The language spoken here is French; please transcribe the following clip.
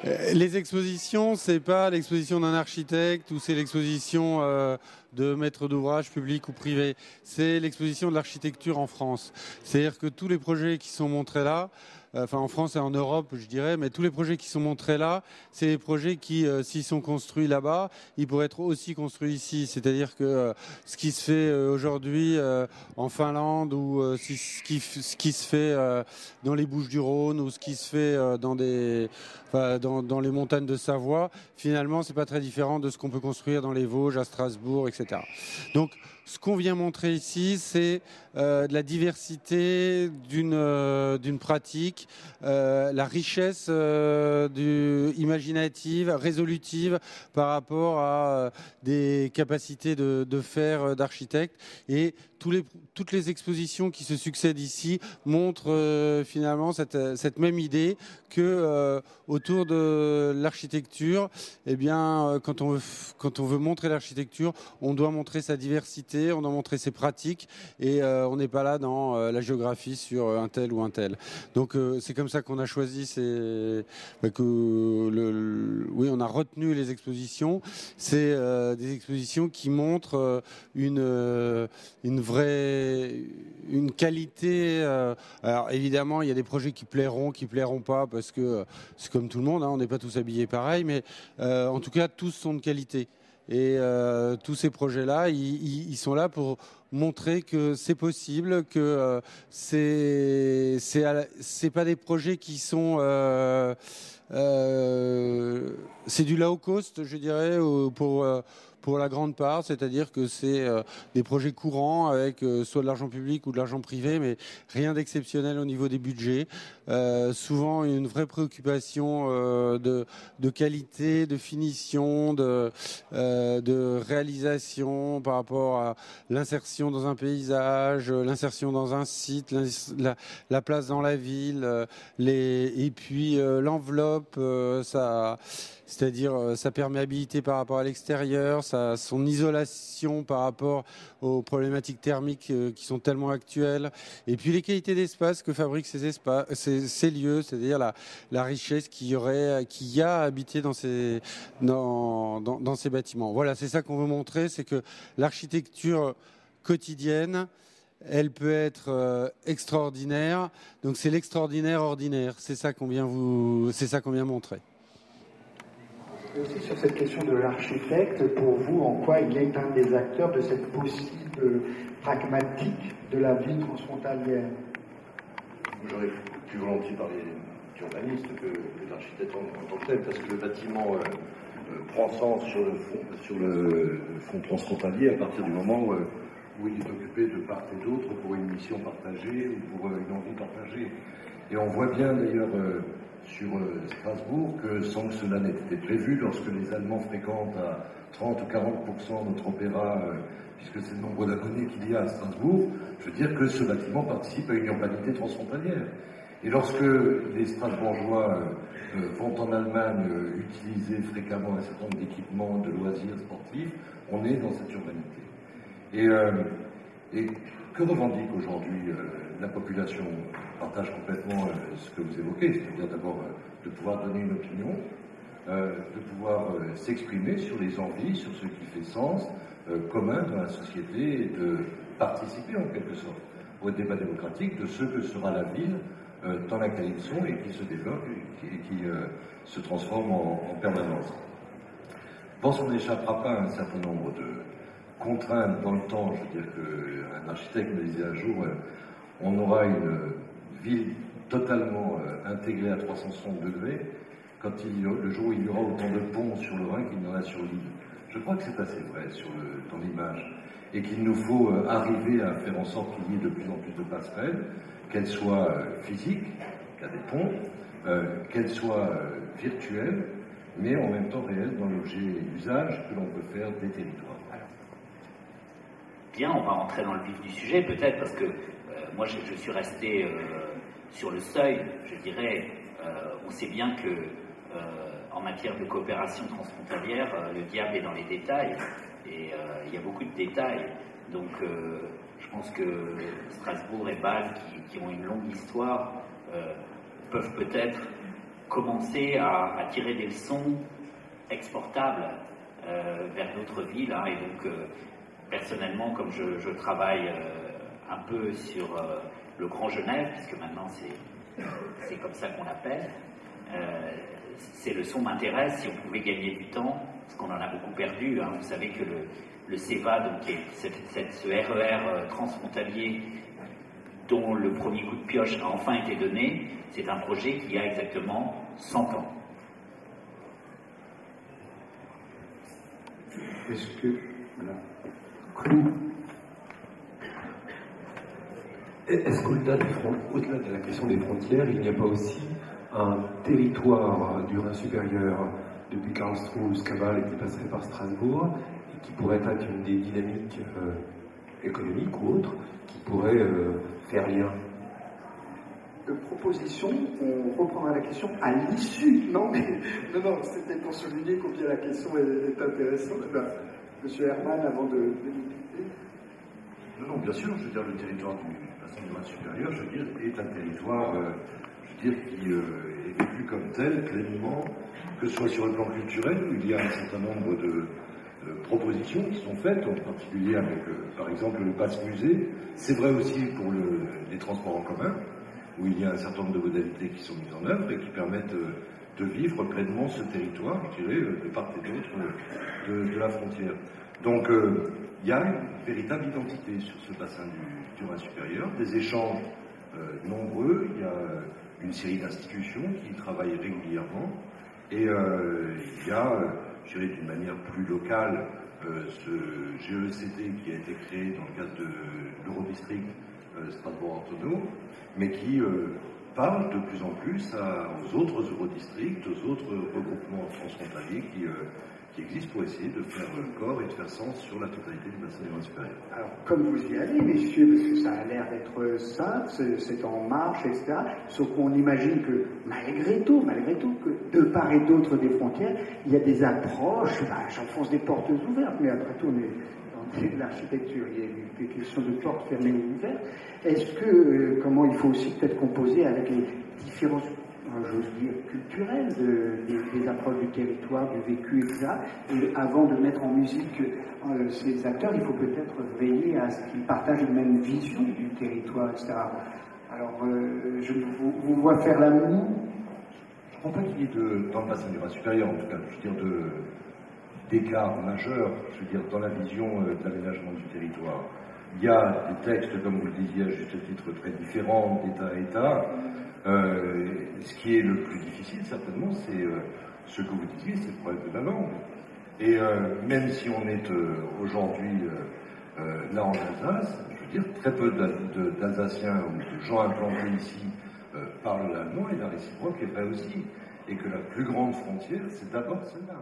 Les expositions, c'est pas l'exposition d'un architecte ou c'est l'exposition de maître d'ouvrage public ou privé. C'est l'exposition de l'architecture en France. C'est-à-dire que tous les projets qui sont montrés là, enfin en France et en Europe, je dirais, mais tous les projets qui sont montrés là, c'est des projets qui, s'ils sont construits là-bas, ils pourraient être aussi construits ici. C'est-à-dire que ce qui se fait aujourd'hui en Finlande ou ce qui se fait dans les Bouches-du-Rhône ou ce qui se fait dans les montagnes de Savoie, finalement, c'est pas très différent de ce qu'on peut construire dans les Vosges, à Strasbourg, etc. Donc, ce qu'on vient montrer ici, c'est de la diversité d'une pratique, la richesse imaginative, résolutive par rapport à des capacités de faire d'architecte. Et toutes les expositions qui se succèdent ici montrent finalement cette même idée que autour de l'architecture, eh bien, quand on veut montrer l'architecture, on doit montrer sa diversité, on doit montrer ses pratiques, et on n'est pas là dans la géographie sur un tel ou un tel. Donc c'est comme ça qu'on a choisi, oui, on a retenu les expositions. C'est des expositions qui montrent une qualité. Alors évidemment, il y a des projets qui plairont pas, parce que c'est comme tout le monde, hein, on n'est pas tous habillés pareil, mais en tout cas, tous sont de qualité. Et tous ces projets-là, ils sont là pour montrer que c'est possible, que c'est pas des projets qui sont c'est du low cost, je dirais, pour la grande part, c'est-à-dire que c'est des projets courants avec soit de l'argent public ou de l'argent privé, mais rien d'exceptionnel au niveau des budgets. Souvent une vraie préoccupation de qualité, de finition, de réalisation par rapport à l'insertion dans un paysage, l'insertion dans un site, la place dans la ville, et puis l'enveloppe, c'est-à-dire sa perméabilité par rapport à l'extérieur, son isolation par rapport aux problématiques thermiques qui sont tellement actuelles, et puis les qualités d'espace que fabriquent ces lieux, c'est-à-dire la richesse qu'il y a habité dans ces bâtiments. Voilà, c'est ça qu'on veut montrer, c'est que l'architecture quotidienne, elle peut être extraordinaire. Donc c'est l'extraordinaire ordinaire. C'est ça qu'on vient montrer. Et aussi sur cette question de l'architecte, pour vous, en quoi il est un des acteurs de cette possible pragmatique de la vie transfrontalière? J'aurais plus volontiers parlé d'urbaniste que d'architecte en tant que tel, parce que le bâtiment prend sens sur le fond transfrontalier à partir du moment où il est occupé de part et d'autre pour une mission partagée ou pour une envie partagée. Et on voit bien d'ailleurs sur Strasbourg que sans que cela n'ait été prévu, lorsque les Allemands fréquentent à 30 ou 40% notre opéra, puisque c'est le nombre d'abonnés qu'il y a à Strasbourg, je veux dire que ce bâtiment participe à une urbanité transfrontalière. Et lorsque les Strasbourgeois vont en Allemagne utiliser fréquemment un certain nombre d'équipements de loisirs sportifs, on est dans cette urbanité. Et que revendique aujourd'hui la population? Partage complètement ce que vous évoquez, c'est-à-dire d'abord de pouvoir donner une opinion, de pouvoir s'exprimer sur les envies, sur ce qui fait sens commun dans la société, et de participer en quelque sorte au débat démocratique de ce que sera la ville dans laquelle ils sont et qui se développe et qui se transforme en permanence. Je pense qu'on n'échappera pas à un certain nombre de contraintes dans le temps. Je veux dire qu'un architecte me disait un jour, on aura une ville totalement intégrée à 360 degrés le jour où il y aura autant de ponts sur le Rhin qu'il y en a sur l'île. Je crois que c'est assez vrai dans l'image, et qu'il nous faut arriver à faire en sorte qu'il y ait de plus en plus de passerelles, qu'elles soient physiques, qu'il y a des ponts, qu'elles soient virtuelles, mais en même temps réelles dans l'objet et l'usage que l'on peut faire des territoires. Bien, on va rentrer dans le vif du sujet peut-être, parce que moi je suis resté sur le seuil, je dirais. On sait bien que en matière de coopération transfrontalière, le diable est dans les détails, et il y a beaucoup de détails. Donc je pense que Strasbourg et Bâle, qui ont une longue histoire, peuvent peut-être commencer à tirer des leçons exportables vers d'autres villes. Hein, et donc, personnellement, comme je travaille un peu sur le Grand Genève, puisque maintenant c'est comme ça qu'on l'appelle, ces leçons m'intéressent. Si on pouvait gagner du temps, parce qu'on en a beaucoup perdu. Hein, vous savez que le CEVA, donc, qui est ce RER transfrontalier dont le premier coup de pioche a enfin été donné, c'est un projet qui a exactement 100 ans. Est-ce que... Voilà. Est-ce qu'au-delà de la question des frontières, il n'y a pas aussi un territoire du Rhin supérieur depuis Karlsruhe jusqu'à Bâle et qui passerait par Strasbourg et qui pourrait être une des dynamiques économiques ou autres qui pourrait faire lien? De proposition, on reprendra la question à l'issue. Non, c'était pour souligner combien la question est intéressante. Monsieur Herman, avant de débuter. Non, bien sûr, je veux dire, le territoire du bassin du Rhin supérieur, je veux dire, est un territoire, je veux dire, qui est vécu comme tel, pleinement, que ce soit sur le plan culturel, où il y a un certain nombre de propositions qui sont faites, en particulier avec, par exemple, le passe-musée. C'est vrai aussi pour les transports en commun, où il y a un certain nombre de modalités qui sont mises en œuvre et qui permettent de vivre pleinement ce territoire, je dirais, de part et d'autre de la frontière. Donc, il y a une véritable identité sur ce bassin du Rhin supérieur, des échanges nombreux, il y a une série d'institutions qui travaillent régulièrement, et il y a, je dirais d'une manière plus locale, ce GECT qui a été créé dans le cadre de l'Eurodistrict Strasbourg-Ortonneau, mais qui parle de plus en plus aux autres eurodistricts, aux autres regroupements transfrontaliers qui existent pour essayer de faire corps et de faire sens sur la totalité du bassin du Rhin supérieur. Alors, comme vous y allez, messieurs, parce que ça a l'air d'être simple, c'est en marche, etc., sauf qu'on imagine que, malgré tout, que de part et d'autre des frontières, il y a des approches, j'enfonce des portes ouvertes, mais après tout, on est dans l'architecture, il y a des questions de portes fermées ou ouvertes. Est-ce que, comment il faut aussi peut-être composer avec les différences, j'ose dire, culturelles des approches du territoire, du vécu, etc. Et avant de mettre en musique ces acteurs, il faut peut-être veiller à ce qu'ils partagent une même vision du territoire, etc. Alors, je vous vois faire la moue. Je ne crois pas qu'il y ait dans le bassin du Rhin supérieur, en tout cas, je veux dire, d'écart majeur, je veux dire, dans la vision de l'aménagement du territoire. Il y a des textes, comme vous le disiez à juste titre, très différents d'État à État. Ce qui est le plus difficile, certainement, c'est ce que vous disiez, c'est le problème de la langue. Et même si on est aujourd'hui là en Alsace, je veux dire, très peu d'Alsaciens ou de gens implantés ici parlent l'allemand, et la réciproque est vraie aussi. Et que la plus grande frontière, c'est d'abord celle-là.